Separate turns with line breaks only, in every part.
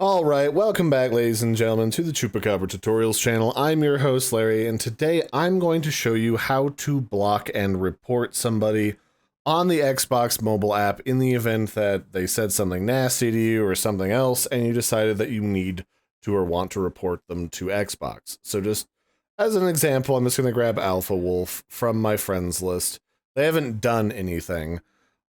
Alright, welcome back ladies and gentlemen to the Chupacabra tutorials channel. I'm your host Larry, and today I'm going to show you how to block and report somebody on the Xbox mobile app in the event that they said something nasty to you or something else and you decided that you need to or want to report them to Xbox. So just as an example, I'm just going to grab Alpha Wolf from my friends list. They haven't done anything,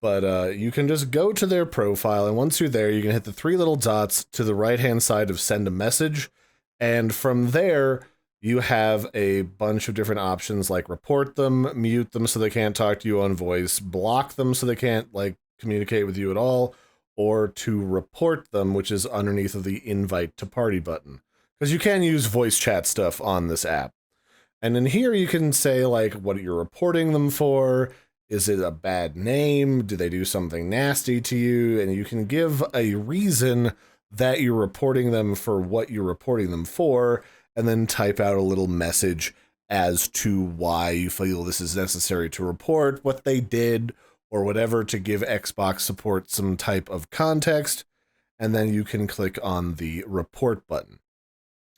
but you can just go to their profile, and once you're there, you can hit the three little dots to the right-hand side of send a message, and from there, you have a bunch of different options like report them, mute them so they can't talk to you on voice, block them so they can't, like, communicate with you at all, or to report them, which is underneath of the invite to party button. Because you can use voice chat stuff on this app. And in here, you can say, like, what you're reporting them for. Is it a bad name? Do they do something nasty to you? And you can give a reason that you're reporting them for what you're reporting them for, and then type out a little message as to why you feel this is necessary to report, what they did, or whatever, to give Xbox support some type of context. And then you can click on the report button.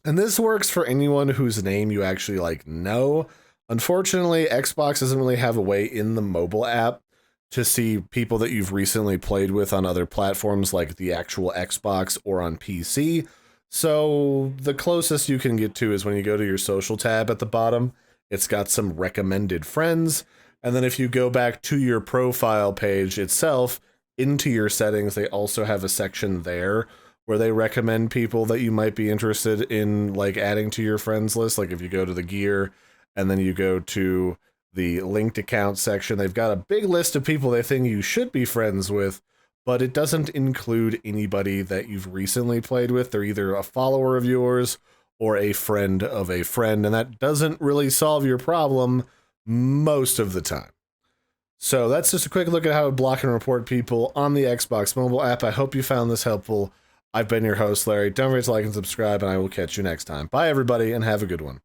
And this works for anyone whose name you actually know. Unfortunately, Xbox doesn't really have a way in the mobile app to see people that you've recently played with on other platforms like the actual Xbox or on PC. So the closest you can get to is when you go to your social tab at the bottom. It's got some recommended friends. And then if you go back to your profile page itself, into your settings, they also have a section there where they recommend people that you might be interested in, like, adding to your friends list. Like if you go to the gear and then you go to the linked account section, they've got a big list of people they think you should be friends with, but it doesn't include anybody that you've recently played with. They're either a follower of yours or a friend of a friend, and that doesn't really solve your problem most of the time. So that's just a quick look at how to block and report people on the Xbox mobile app. I hope you found this helpful. I've been your host, Larry. Don't forget to like and subscribe, and I will catch you next time. Bye, everybody, and have a good one.